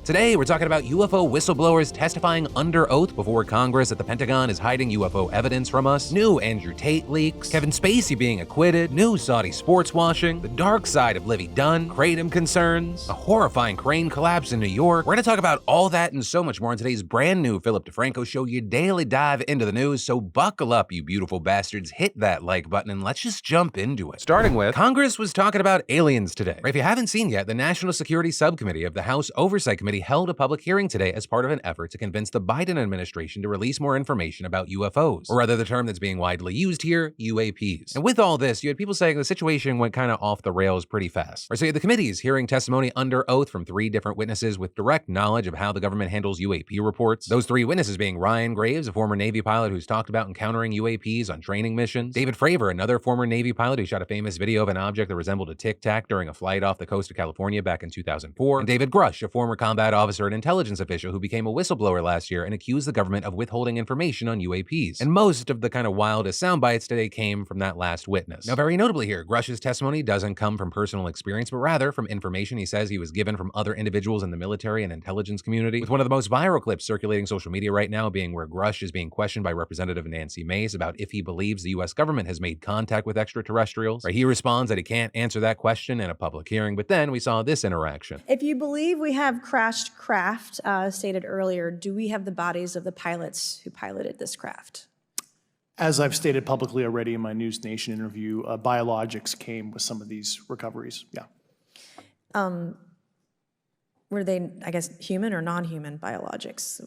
Today, we're talking about UFO whistleblowers testifying under oath before Congress that the Pentagon is hiding UFO evidence from us, new Andrew Tate leaks, Kevin Spacey being acquitted, new Saudi sports washing, the dark side of Livy Dunn, kratom concerns, a horrifying crane collapse in New York. We're going to talk about all that and so much more in today's brand new Philip DeFranco show, your daily dive into the news. So buckle up, you beautiful bastards, hit that like button, and let's just jump into it. Starting with, Congress was talking about aliens today. If you haven't seen yet, the National Security Subcommittee of the House Oversight Committee held a public hearing today as part of an effort to convince the Biden administration to release more information about UFOs, or rather the term that's being widely used here, UAPs. And with all this, you had people saying the situation went kind of off the rails pretty fast. So you had the committees hearing testimony under oath from 3 different witnesses with direct knowledge of how the government handles UAP reports. Those 3 witnesses being Ryan Graves, a former Navy pilot who's talked about encountering UAPs on training missions, David Fravor, another former Navy pilot who shot a famous video of an object that resembled a Tic Tac during a flight off the coast of California back in 2004, and David Grush, a former combat officer and intelligence official who became a whistleblower last year and accused the government of withholding information on UAPs. And most of the kind of wildest sound bites today came from that last witness. Now, very notably here, Grush's testimony doesn't come from personal experience, but rather from information he says he was given from other individuals in the military and intelligence community, with one of the most viral clips circulating social media right now being where Grush is being questioned by Representative Nancy Mace about if he believes the U.S. government has made contact with extraterrestrials. Right, he responds that he can't answer that question in a public hearing, but then we saw this interaction. If you believe we have crashed craft, stated earlier, do we have the bodies of the pilots who piloted this craft? As I've stated publicly already in my News Nation interview, biologics came with some of these recoveries, yeah. Were they, I guess, human or non-human biologics?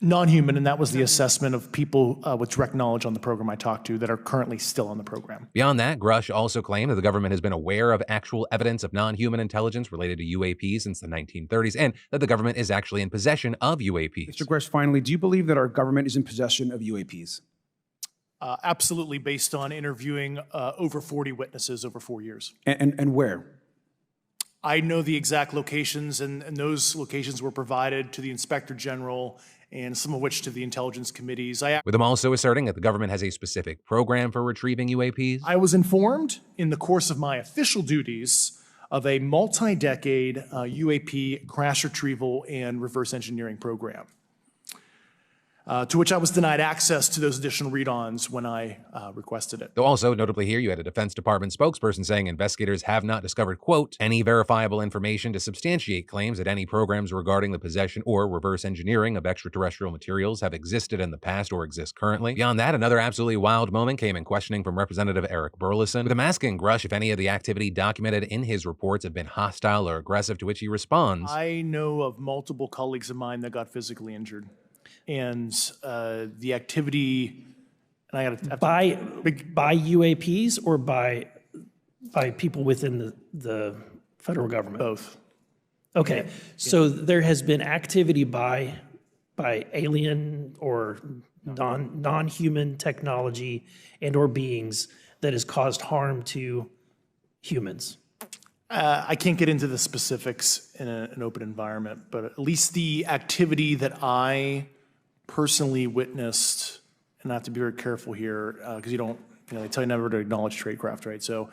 Non-human, and that was the assessment of people with direct knowledge on the program I talked to that are currently still on the program. Beyond that, Grush also claimed that the government has been aware of actual evidence of non-human intelligence related to UAPs since the 1930s, and that the government is actually in possession of UAPs. Mr. Grush, finally, do you believe that our government is in possession of UAPs? Absolutely, based on interviewing over 40 witnesses over 4 years. And where? I know the exact locations, and those locations were provided to the Inspector General and some of which to the intelligence committees. With him also asserting that the government has a specific program for retrieving UAPs. I was informed in the course of my official duties of a multi-decade UAP crash retrieval and reverse engineering program, to which I was denied access to those additional read-ons when I requested it. Though also, notably here, you had a Defense Department spokesperson saying investigators have not discovered, quote, any verifiable information to substantiate claims that any programs regarding the possession or reverse engineering of extraterrestrial materials have existed in the past or exist currently. Beyond that, another absolutely wild moment came in questioning from Representative Eric Burleson, with him asking Grush if any of the activity documented in his reports have been hostile or aggressive, to which he responds, I know of multiple colleagues of mine that got physically injured. And the activity, and I got by UAPs or by people within the federal government? both. Okay, so there has been activity by alien or non-human technology and or beings that has caused harm to humans. I can't get into the specifics in an open environment, but at least the activity that I personally witnessed, and I have to be very careful here because they tell you never to acknowledge tradecraft, right? So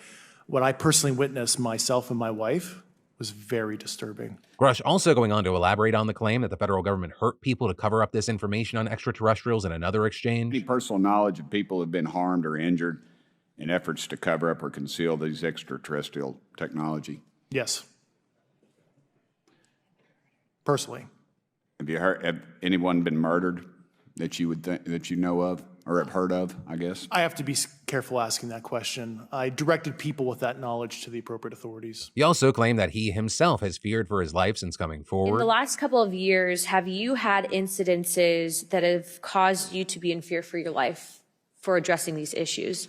what I personally witnessed myself and my wife was very disturbing. Grush also going on to elaborate on the claim that the federal government hurt people to cover up this information on extraterrestrials in another exchange. Any personal knowledge of people who have been harmed or injured in efforts to cover up or conceal these extraterrestrial technology? Yes. Personally. Have anyone been murdered that you would think that you know of or have heard of, I guess? I have to be careful asking that question. I directed people with that knowledge to the appropriate authorities. He also claimed that he himself has feared for his life since coming forward. In the last couple of years, have you had incidences that have caused you to be in fear for your life for addressing these issues?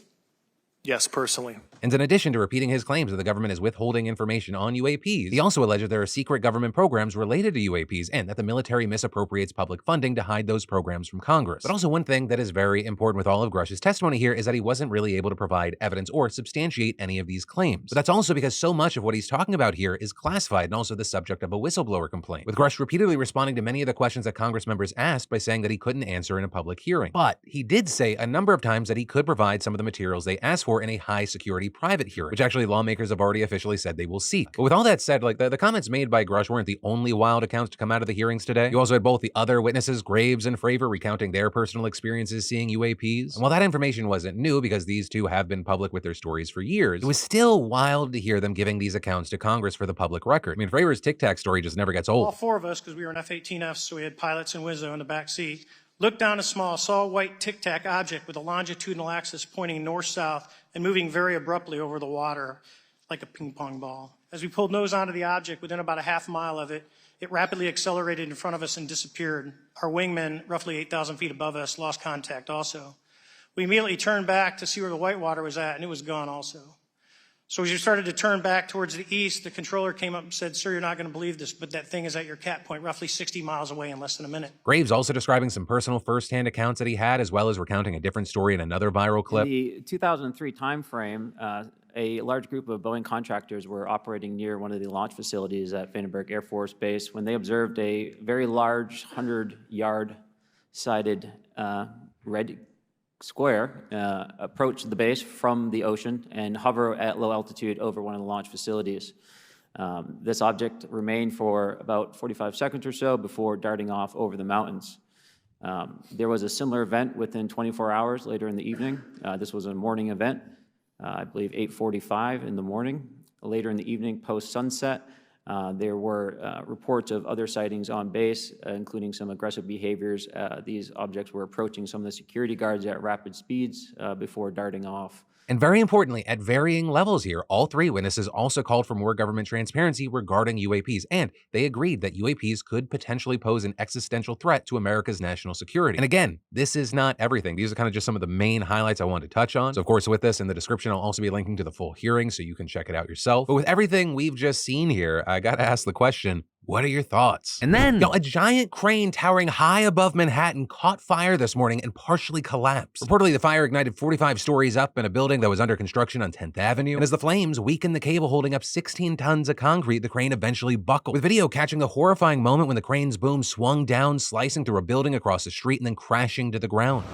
Yes, personally. And in addition to repeating his claims that the government is withholding information on UAPs, he also alleged there are secret government programs related to UAPs and that the military misappropriates public funding to hide those programs from Congress. But also one thing that is very important with all of Grush's testimony here is that he wasn't really able to provide evidence or substantiate any of these claims. But that's also because so much of what he's talking about here is classified and also the subject of a whistleblower complaint, with Grush repeatedly responding to many of the questions that Congress members asked by saying that he couldn't answer in a public hearing. But he did say a number of times that he could provide some of the materials they asked for for in a high security private hearing, which actually lawmakers have already officially said they will seek. But with all that said, like the comments made by Grush weren't the only wild accounts to come out of the hearings today. You also had both the other witnesses, Graves and Fravor, recounting their personal experiences seeing UAPs. And while that information wasn't new because these two have been public with their stories for years, it was still wild to hear them giving these accounts to Congress for the public record. I mean, Fravor's Tic Tac story just never gets old. All four of us, because we were in F-18Fs, so we had pilots and Wizzo in the back seat, looked down a small, saw a white Tic Tac object with a longitudinal axis pointing north-south and moving very abruptly over the water like a ping pong ball. As we pulled nose onto the object, within about a half mile of it, it rapidly accelerated in front of us and disappeared. Our wingmen, roughly 8,000 feet above us, lost contact also. We immediately turned back to see where the white water was at, and it was gone also. So as you started to turn back towards the east, the controller came up and said, "Sir, you're not going to believe this, but that thing is at your cat point, roughly 60 miles away in less than a minute." Graves also describing some personal firsthand accounts that he had, as well as recounting a different story in another viral clip. In the 2003 timeframe, a large group of Boeing contractors were operating near one of the launch facilities at Vandenberg Air Force Base when they observed a very large 100-yard sided red square approach the base from the ocean and hover at low altitude over one of the launch facilities. This object remained for about 45 seconds or so before darting off over the mountains. There was a similar event within 24 hours later in the evening. This was a morning event, I believe 8:45 in the morning. Later in the evening, post-sunset, there were reports of other sightings on base, including some aggressive behaviors. These objects were approaching some of the security guards at rapid speeds before darting off. And very importantly, at varying levels here, all three witnesses also called for more government transparency regarding UAPs, and they agreed that UAPs could potentially pose an existential threat to America's national security. And again, this is not everything. These are kind of just some of the main highlights I wanted to touch on. So of course, with this in the description, I'll also be linking to the full hearing so you can check it out yourself. But with everything we've just seen here, I gotta ask the question, what are your thoughts? And then, a giant crane towering high above Manhattan caught fire this morning and partially collapsed. Reportedly, the fire ignited 45 stories up in a building that was under construction on 10th Avenue. And as the flames weakened the cable holding up 16 tons of concrete, the crane eventually buckled. With video catching the horrifying moment when the crane's boom swung down, slicing through a building across the street and then crashing to the ground.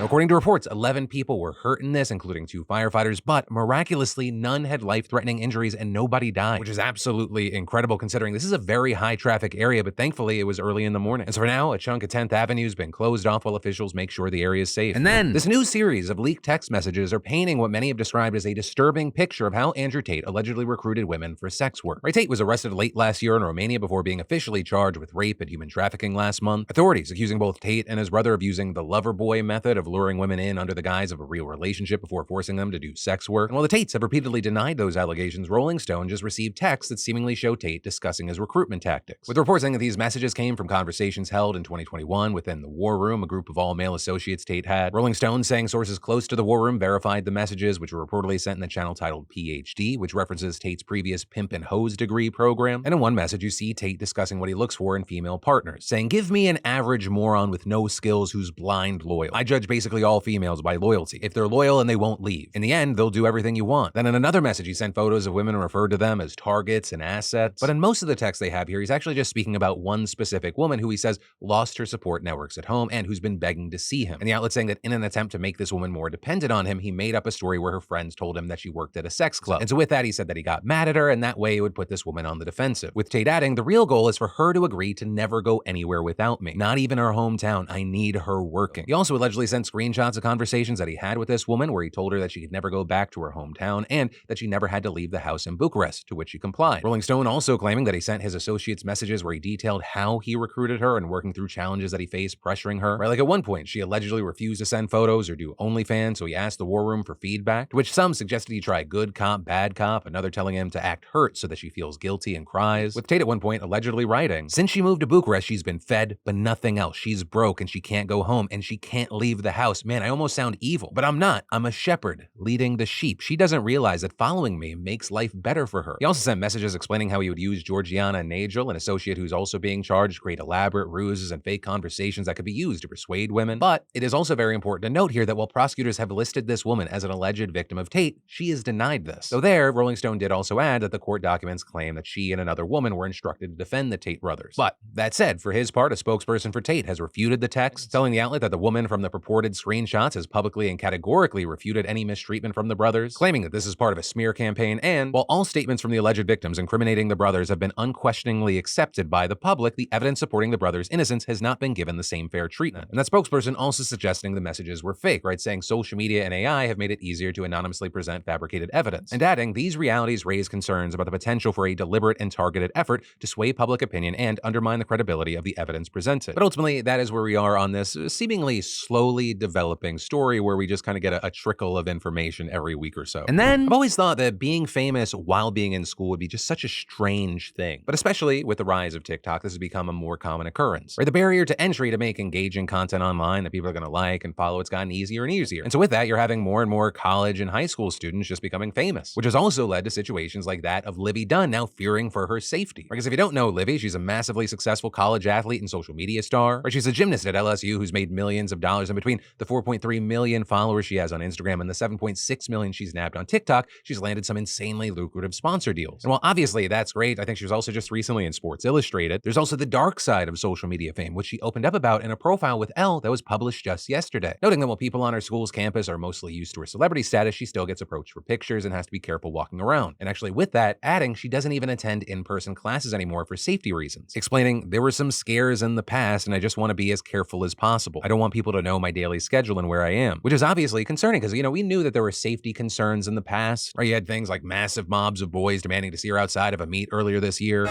According to reports, 11 people were hurt in this, including 2 firefighters, but miraculously, none had life-threatening injuries and nobody died, which is absolutely incredible considering this is a very high-traffic area, but thankfully it was early in the morning. And so for now, a chunk of 10th Avenue has been closed off while officials make sure the area is safe. And then, this new series of leaked text messages are painting what many have described as a disturbing picture of how Andrew Tate allegedly recruited women for sex work. Tate was arrested late last year in Romania before being officially charged with rape and human trafficking last month. Authorities accusing both Tate and his brother of using the lover boy method of luring women in under the guise of a real relationship before forcing them to do sex work. And while the Tates have repeatedly denied those allegations, Rolling Stone just received texts that seemingly show Tate discussing his recruitment tactics. With reports saying that these messages came from conversations held in 2021 within the War Room, a group of all-male associates Tate had. Rolling Stone saying sources close to the War Room verified the messages, which were reportedly sent in the channel titled PhD, which references Tate's previous pimp and hose degree program. And in one message, you see Tate discussing what he looks for in female partners, saying, "Give me an average moron with no skills who's blind loyal. I judge basically all females by loyalty. If they're loyal and they won't leave. In the end, they'll do everything you want." Then in another message, he sent photos of women and referred to them as targets and assets. But in most of the texts they have here, he's actually just speaking about one specific woman who he says lost her support networks at home and who's been begging to see him. And the outlet saying that in an attempt to make this woman more dependent on him, he made up a story where her friends told him that she worked at a sex club. And so with that, he said that he got mad at her, and that way it would put this woman on the defensive. With Tate adding, the real goal is for her to agree to never go anywhere without me. Not even her hometown. I need her working. He also allegedly sent screenshots of conversations that he had with this woman where he told her that she could never go back to her hometown and that she never had to leave the house in Bucharest, to which she complied. Rolling Stone also claiming that he sent his associates messages where he detailed how he recruited her and working through challenges that he faced pressuring her. Right, like at one point, she allegedly refused to send photos or do OnlyFans, so he asked the War Room for feedback, to which some suggested he try good cop, bad cop, another telling him to act hurt so that she feels guilty and cries. With Tate at one point allegedly writing, "Since she moved to Bucharest, she's been fed, but nothing else. She's broke and she can't go home and she can't leave the house. house. Man, I almost sound evil, but I'm not. I'm a shepherd leading the sheep. She doesn't realize that following me makes life better for her. He also sent messages explaining how he would use Georgiana Nagel, an associate who's also being charged, to create elaborate ruses and fake conversations that could be used to persuade women. But it is also very important to note here that while prosecutors have listed this woman as an alleged victim of Tate, she is denied this. So there, Rolling Stone did also add that the court documents claim that she and another woman were instructed to defend the Tate brothers. But that said, for his part, a spokesperson for Tate has refuted the text, telling the outlet that the woman from the purported screenshots has publicly and categorically refuted any mistreatment from the brothers, claiming that this is part of a smear campaign. And while all statements from the alleged victims incriminating the brothers have been unquestioningly accepted by the public, the evidence supporting the brothers' innocence has not been given the same fair treatment. And that spokesperson also suggesting the messages were fake, right? Saying social media and AI have made it easier to anonymously present fabricated evidence. And adding, these realities raise concerns about the potential for a deliberate and targeted effort to sway public opinion and undermine the credibility of the evidence presented. But ultimately, that is where we are on this seemingly slowly developing story where we just kind of get a trickle of information every week or so. And then I've always thought that being famous while being in school would be just such a strange thing. But especially with the rise of TikTok, this has become a more common occurrence. Right? The barrier to entry to make engaging content online that people are going to like and follow, it's gotten easier and easier. And so with that, you're having more and more college and high school students just becoming famous, which has also led to situations like that of Livvy Dunn now fearing for her safety. Because if you don't know Livvy, she's a massively successful college athlete and social media star. Right? She's a gymnast at LSU who's made millions of dollars, in between the 4.3 million followers she has on Instagram and the 7.6 million she's nabbed on TikTok, she's landed some insanely lucrative sponsor deals. And while obviously that's great, I think she was also just recently in Sports Illustrated, there's also the dark side of social media fame, which she opened up about in a profile with Elle that was published just yesterday, noting that while people on her school's campus are mostly used to her celebrity status, she still gets approached for pictures and has to be careful walking around. And actually with that, adding she doesn't even attend in-person classes anymore for safety reasons, explaining there were some scares in the past and I just want to be as careful as possible. I don't want people to know my daily schedule and where I am, which is obviously concerning because, we knew that there were safety concerns in the past, right? You had things like massive mobs of boys demanding to see her outside of a meet earlier this year.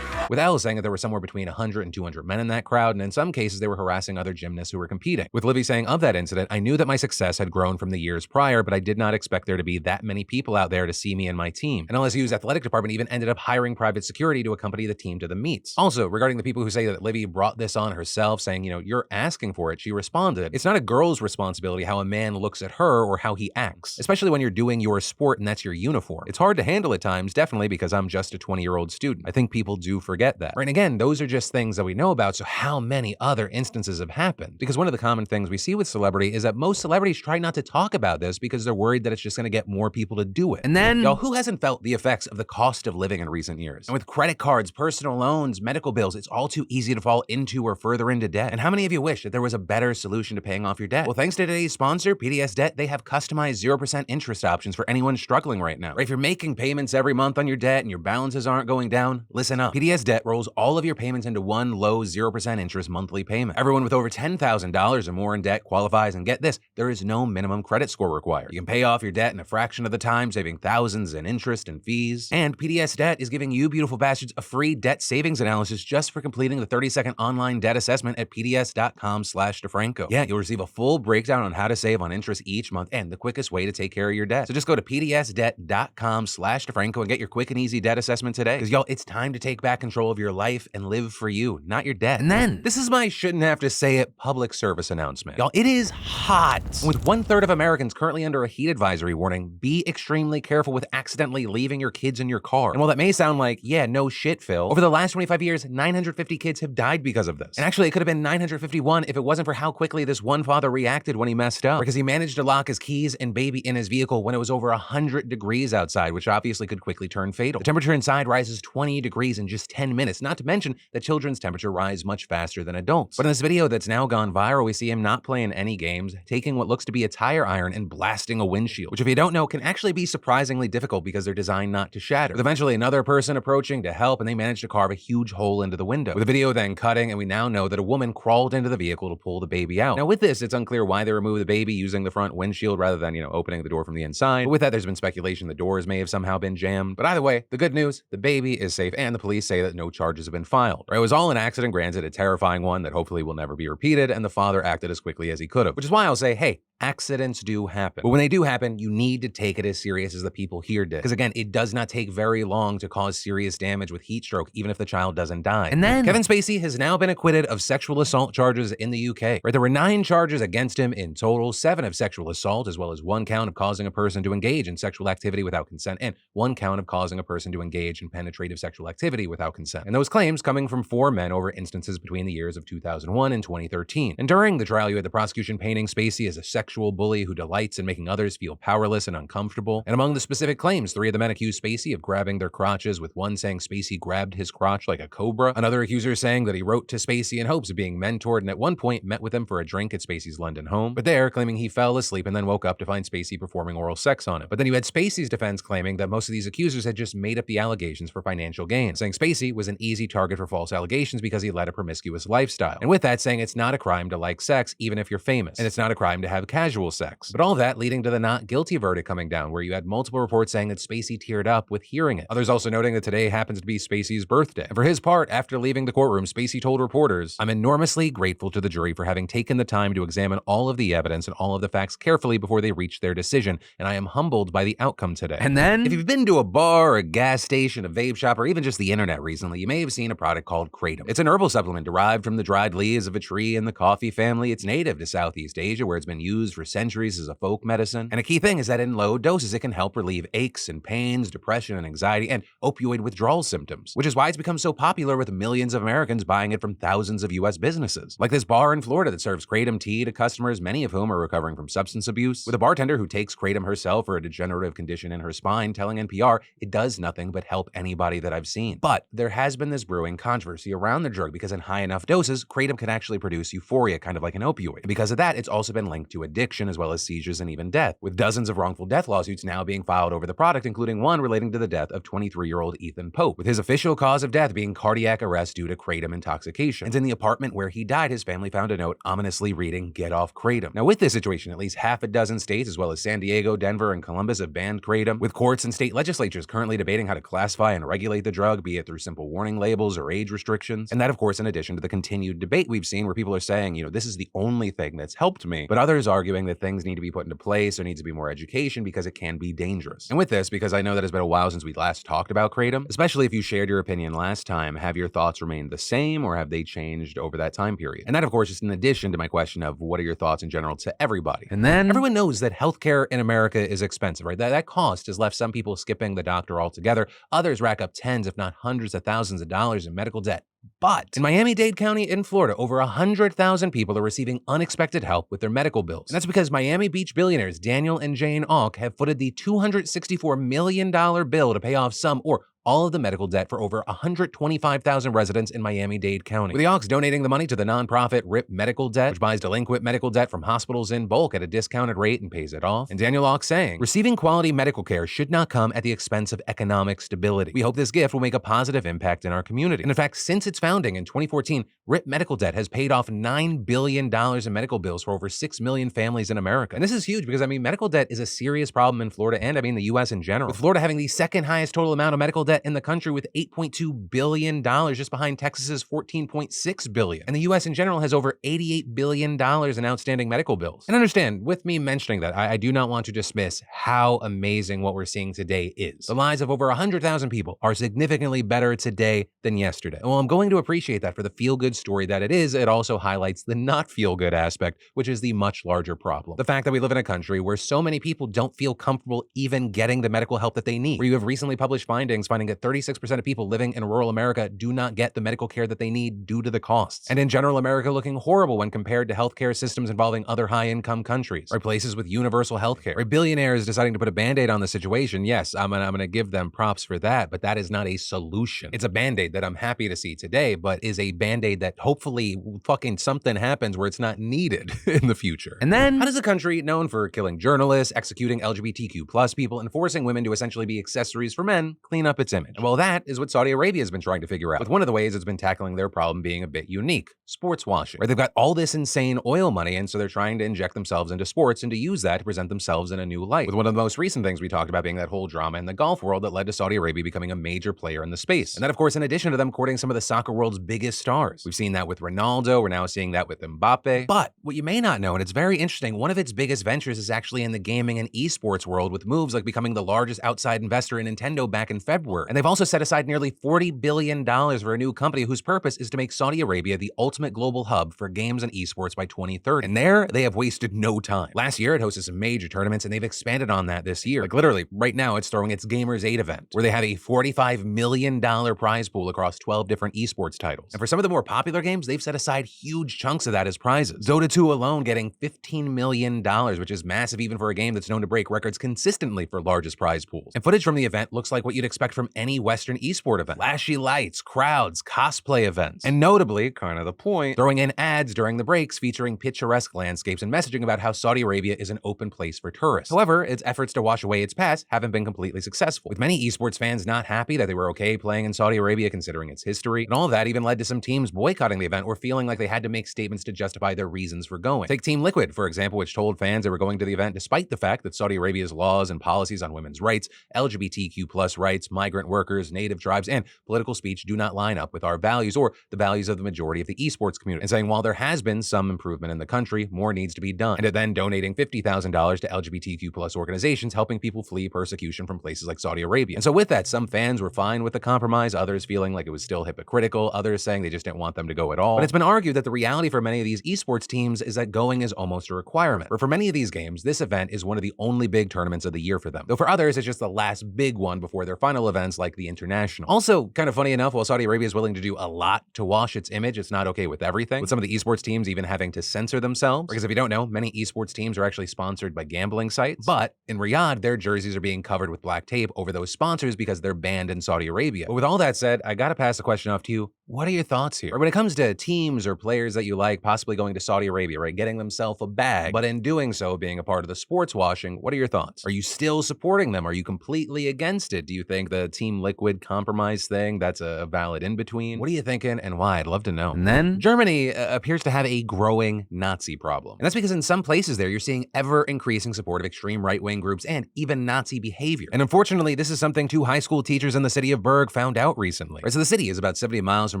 With Elle saying that there were somewhere between 100 and 200 men in that crowd, and in some cases they were harassing other gymnasts who were competing. With Livvy saying of that incident, I knew that my success had grown from the years prior, but I did not expect there to be that many people out there to see me and my team. And LSU's athletic department even ended up hiring private security to accompany the team to the meets. Also, regarding the people who say that Livvy brought this on herself, saying, you're asking for it, she responded, it's not a girl's responsibility how a man looks at her or how he acts, especially when you're doing your sport and that's your uniform. It's hard to handle at times, definitely because I'm just a 20-year-old student. I think people do forget that. Right? And again, those are just things that we know about, so how many other instances have happened? Because one of the common things we see with celebrity is that most celebrities try not to talk about this because they're worried that it's just going to get more people to do it. And then, y'all, who hasn't felt the effects of the cost of living in recent years? And with credit cards, personal loans, medical bills, it's all too easy to fall into or further into debt. And how many of you wish that there was a better solution to paying off your debt? Well, thanks to today's sponsor, PDS Debt, they have customized 0% interest options for anyone struggling right now. Right? If you're making payments every month on your debt and your balances aren't going down, listen up. PDS Debt rolls all of your payments into one low 0% interest monthly payment. Everyone with over $10,000 or more in debt qualifies, and get this, there is no minimum credit score required. You can pay off your debt in a fraction of the time, saving thousands in interest and fees. And PDS Debt is giving you beautiful bastards a free debt savings analysis just for completing the 30-second online debt assessment at pds.com/DeFranco. Yeah, you'll receive a full breakdown on how to save on interest each month and the quickest way to take care of your debt. So just go to pdsdebt.com/DeFranco and get your quick and easy debt assessment today. Because y'all, it's time to take back control of your life and live for you, not your debt. And then, this is my shouldn't have to say it public service announcement. Y'all, it is hot. With 1/3 of Americans currently under a heat advisory warning, be extremely careful with accidentally leaving your kids in your car. And while that may sound like, yeah, no shit, Phil, over the last 25 years, 950 kids have died because of this. And actually, it could have been 951 if it wasn't for how quickly this one father reacted when he messed up. Because he managed to lock his keys and baby in his vehicle when it was over 100 degrees outside, which obviously could quickly turn fatal. The temperature inside rises 20 degrees in just 10 minutes, not to mention that children's temperature rise much faster than adults. But in this video that's now gone viral, we see him not playing any games, taking what looks to be a tire iron and blasting a windshield, which if you don't know, can actually be surprisingly difficult because they're designed not to shatter. With eventually another person approaching to help, and they managed to carve a huge hole into the window. With the video then cutting, and we now know that a woman crawled into the vehicle to pull the baby out. Now with this, it's unclear why they removed the baby using the front windshield rather than, opening the door from the inside. But with that, there's been speculation the doors may have somehow been jammed. But either way, the good news, the baby is safe, and the police say that no charges have been filed. It was all an accident, granted a terrifying one that hopefully will never be repeated, and the father acted as quickly as he could have. Which is why I'll say, hey, accidents do happen. But when they do happen, you need to take it as serious as the people here did. Because again, it does not take very long to cause serious damage with heat stroke, even if the child doesn't die. And then Kevin Spacey has now been acquitted of sexual assault charges in the UK. Right, there were 9 charges against him in total, 7 of sexual assault, as well as 1 count of causing a person to engage in sexual activity without consent, and 1 count of causing a person to engage in penetrative sexual activity without consent. And those claims coming from 4 men over instances between the years of 2001 and 2013. And during the trial, you had the prosecution painting Spacey as a sexual bully who delights in making others feel powerless and uncomfortable. And among the specific claims, 3 of the men accused Spacey of grabbing their crotches, with one saying Spacey grabbed his crotch like a cobra, another accuser saying that he wrote to Spacey in hopes of being mentored, and at one point met with him for a drink at Spacey's London home, but there claiming he fell asleep and then woke up to find Spacey performing oral sex on him. But then you had Spacey's defense claiming that most of these accusers had just made up the allegations for financial gain, saying Spacey was an easy target for false allegations because he led a promiscuous lifestyle. And with that, saying it's not a crime to like sex, even if you're famous, and it's not a crime to have casual sex. But all that leading to the not guilty verdict coming down, where you had multiple reports saying that Spacey teared up with hearing it. Others also noting that today happens to be Spacey's birthday. And for his part, after leaving the courtroom, Spacey told reporters, "I'm enormously grateful to the jury for having taken the time to examine all of the evidence and all of the facts carefully before they reached their decision, and I am humbled by the outcome today." And then, if you've been to a bar, a gas station, a vape shop, or even just the internet recently, you may have seen a product called Kratom. It's an herbal supplement derived from the dried leaves of a tree in the coffee family. It's native to Southeast Asia, where it's been used for centuries as a folk medicine. And a key thing is that in low doses, it can help relieve aches and pains, depression and anxiety, and opioid withdrawal symptoms, which is why it's become so popular, with millions of Americans buying it from thousands of U.S. businesses. Like this bar in Florida that serves Kratom tea to customers, many of whom are recovering from substance abuse, with a bartender who takes Kratom herself for a degenerative condition in her spine, telling NPR, "It does nothing but help anybody that I've seen." But there has been this brewing controversy around the drug because in high enough doses, Kratom can actually produce euphoria, kind of like an opioid. And because of that, it's also been linked to addiction as well as seizures and even death, with dozens of wrongful death lawsuits now being filed over the product, including one relating to the death of 23-year-old Ethan Pope, with his official cause of death being cardiac arrest due to Kratom intoxication. And in the apartment where he died, his family found a note ominously reading, "Get off Kratom." Now with this situation, at least half a dozen states, as well as San Diego, Denver, and Columbus, have banned Kratom, with courts and state legislatures currently debating how to classify and regulate the drug, be it through simple warning labels or age restrictions. And that, of course, in addition to the continued debate we've seen where people are saying, this is the only thing that's helped me, but others arguing that things need to be put into place, there needs to be more education because it can be dangerous. And with this, because I know that it's been a while since we last talked about Kratom, especially if you shared your opinion last time, have your thoughts remained the same or have they changed over that time period? And that, of course, is in addition to my question of what are your thoughts in general to everybody. And then everyone knows that healthcare in America is expensive, right? That cost has left some people skipping the doctor altogether. Others rack up tens, if not hundreds of thousands of dollars in medical debt. But in Miami-Dade County in Florida, over 100,000 people are receiving unexpected help with their medical bills. And that's because Miami Beach billionaires Daniel and Jane Auk have footed the $264 million bill to pay off some or all of the medical debt for over 125,000 residents in Miami-Dade County, with the Auks donating the money to the nonprofit RIP Medical Debt, which buys delinquent medical debt from hospitals in bulk at a discounted rate and pays it off. And Daniel Auk saying, "Receiving quality medical care should not come at the expense of economic stability. We hope this gift will make a positive impact in our community." And in fact, since its founding in 2014, RIP Medical Debt has paid off $9 billion in medical bills for over 6 million families in America. And this is huge because, medical debt is a serious problem in Florida and, the U.S. in general, with Florida having the second highest total amount of medical debt in the country with $8.2 billion, just behind Texas's $14.6 billion. And the U.S. in general has over $88 billion in outstanding medical bills. And understand, with me mentioning that, I do not want to dismiss how amazing what we're seeing today is. The lives of over 100,000 people are significantly better today than yesterday. And while I'm going to appreciate that for the feel-good story that it is, it also highlights the not feel-good aspect, which is the much larger problem. The fact that we live in a country where so many people don't feel comfortable even getting the medical help that they need, where you have recently published findings finding that 36% of people living in rural America do not get the medical care that they need due to the costs. And in general, America looking horrible when compared to healthcare systems involving other high-income countries, or places with universal healthcare, or billionaires deciding to put a Band-Aid on the situation. Yes, I'm gonna give them props for that, but that is not a solution. It's a Band-Aid that I'm happy to see today, but is a Band-Aid that hopefully fucking something happens where it's not needed in the future. And then, how does a country known for killing journalists, executing LGBTQ+ people, and forcing women to essentially be accessories for men clean up its sports image. And well, that is what Saudi Arabia has been trying to figure out, with one of the ways it's been tackling their problem being a bit unique: sports washing, where they've got all this insane oil money, and so they're trying to inject themselves into sports and to use that to present themselves in a new light. With one of the most recent things we talked about being that whole drama in the golf world that led to Saudi Arabia becoming a major player in the space. And that, of course, in addition to them courting some of the soccer world's biggest stars. We've seen that with Ronaldo, we're now seeing that with Mbappe. But what you may not know, and it's very interesting, one of its biggest ventures is actually in the gaming and esports world, with moves like becoming the largest outside investor in Nintendo back in February. And they've also set aside nearly $40 billion for a new company whose purpose is to make Saudi Arabia the ultimate global hub for games and esports by 2030. And there, they have wasted no time. Last year, it hosted some major tournaments, and they've expanded on that this year. Like literally, right now, it's throwing its Gamers 8 event, where they have a $45 million prize pool across 12 different esports titles. And for some of the more popular games, they've set aside huge chunks of that as prizes. Dota 2 alone getting $15 million, which is massive even for a game that's known to break records consistently for largest prize pools. And footage from the event looks like what you'd expect from any Western esport event: flashy lights, crowds, cosplay events. And notably, kind of the point, throwing in ads during the breaks featuring picturesque landscapes and messaging about how Saudi Arabia is an open place for tourists. However, its efforts to wash away its past haven't been completely successful, with many esports fans not happy that they were okay playing in Saudi Arabia considering its history. And all of that even led to some teams boycotting the event or feeling like they had to make statements to justify their reasons for going. Take Team Liquid, for example, which told fans they were going to the event despite the fact that Saudi Arabia's laws and policies on women's rights, LGBTQ+ rights, migrant workers, native tribes, and political speech do not line up with our values or the values of the majority of the esports community. And saying while there has been some improvement in the country, more needs to be done. And then donating $50,000 to LGBTQ+ organizations helping people flee persecution from places like Saudi Arabia. And so with that, some fans were fine with the compromise, others feeling like it was still hypocritical, others saying they just didn't want them to go at all. But it's been argued that the reality for many of these esports teams is that going is almost a requirement. For many of these games, this event is one of the only big tournaments of the year for them. Though for others, it's just the last big one before their final events like the International. Also, kind of funny enough, while Saudi Arabia is willing to do a lot to wash its image, it's not okay with everything, with some of the esports teams even having to censor themselves. Because if you don't know, many esports teams are actually sponsored by gambling sites. But in Riyadh, their jerseys are being covered with black tape over those sponsors because they're banned in Saudi Arabia. But with all that said, I gotta pass the question off to you. What are your thoughts here? Or when it comes to teams or players that you like possibly going to Saudi Arabia, right, getting themselves a bag, but in doing so being a part of the sports washing, what are your thoughts? Are you still supporting them? Are you completely against it? Do you think the Team Liquid compromise thing, that's a valid in-between? What are you thinking and why? I'd love to know. And then, Germany appears to have a growing Nazi problem. And that's because in some places there, you're seeing ever-increasing support of extreme right-wing groups and even Nazi behavior. And unfortunately, this is something 2 high school teachers in the city of Berg found out recently. Right, so the city is about 70 miles from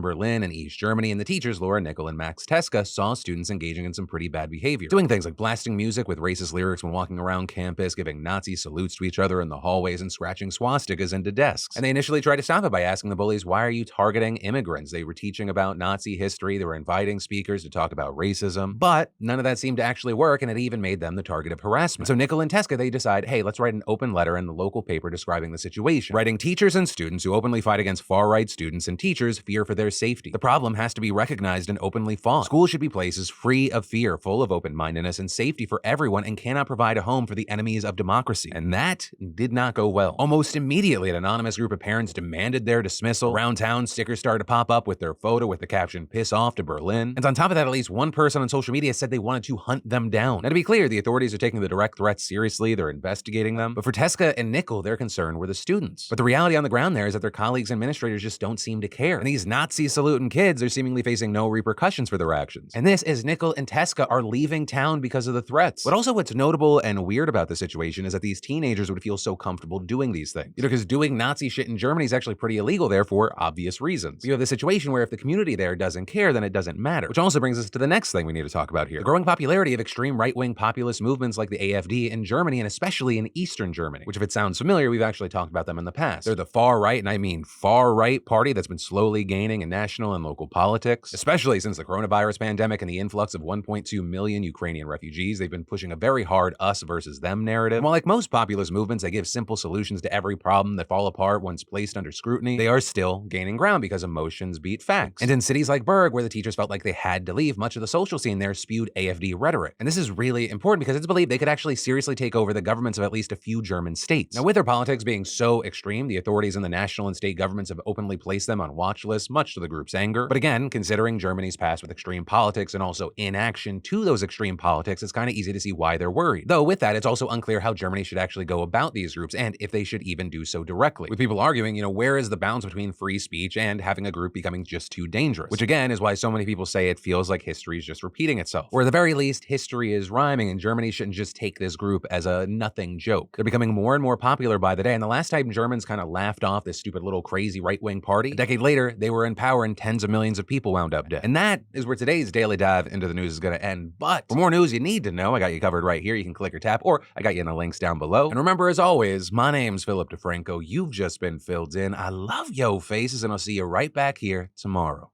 Berlin in East Germany, and the teachers, Laura Nickel and Max Teska, saw students engaging in some pretty bad behavior. Doing things like blasting music with racist lyrics when walking around campus, giving Nazi salutes to each other in the hallways, and scratching swastikas into desks. And they initially tried to stop it by asking the bullies, why are you targeting immigrants? They were teaching about Nazi history, they were inviting speakers to talk about racism, but none of that seemed to actually work, and it even made them the target of harassment. So Nickel and Teska, they decide, hey, let's write an open letter in the local paper describing the situation, writing teachers and students who openly fight against far-right students and teachers fear for their safety. The problem has to be recognized and openly fought. Schools should be places free of fear, full of open-mindedness and safety for everyone, and cannot provide a home for the enemies of democracy. And that did not go well. Almost immediately, an anonymous group of parents demanded their dismissal. Around town, stickers started to pop up with their photo with the caption, "Piss off to Berlin." And on top of that, at least one person on social media said they wanted to hunt them down. Now, to be clear, the authorities are taking the direct threats seriously. They're investigating them. But for Teska and Nickel, their concern were the students. But the reality on the ground there is that their colleagues and administrators just don't seem to care. And these Nazi saluting kids are seemingly facing no repercussions for their actions. And this is Nickel and Teska are leaving town because of the threats. But also what's notable and weird about the situation is that these teenagers would feel so comfortable doing these things. Because doing Nazi shit in Germany is actually pretty illegal there for obvious reasons. You have the situation where if the community there doesn't care, then it doesn't matter. Which also brings us to the next thing we need to talk about here. The growing popularity of extreme right-wing populist movements like the AfD in Germany, and especially in Eastern Germany, which if it sounds familiar, we've actually talked about them in the past. They're the far right, and I mean far right party that's been slowly gaining in national and local politics, especially since the coronavirus pandemic and the influx of 1.2 million Ukrainian refugees. They've been pushing a very hard us versus them narrative. And while like most populist movements, they give simple solutions to every problem that fall apart once placed under scrutiny, they are still gaining ground because emotions beat facts. And in cities like Berg, where the teachers felt like they had to leave, much of the social scene there spewed AfD rhetoric. And this is really important because it's believed they could actually seriously take over the governments of at least a few German states. Now, with their politics being so extreme, the authorities in the national and state governments have openly placed them on watch lists, much to the group's anger. But again, considering Germany's past with extreme politics and also inaction to those extreme politics, it's kind of easy to see why they're worried. Though with that, it's also unclear how Germany should actually go about these groups and if they should even do so directly. With people arguing, where is the balance between free speech and having a group becoming just too dangerous? Which again is why so many people say it feels like history is just repeating itself. Or at the very least, history is rhyming and Germany shouldn't just take this group as a nothing joke. They're becoming more and more popular by the day, and the last time Germans kind of laughed off this stupid little crazy right-wing party, a decade later, they were in power and tens of millions of people wound up dead. And that is where today's daily dive into the news is going to end. But for more news you need to know, I got you covered right here. You can click or tap, or I got you in the links down below. And remember, as always, my name's Philip DeFranco. You've just been filled in. I love yo faces, and I'll see you right back here tomorrow.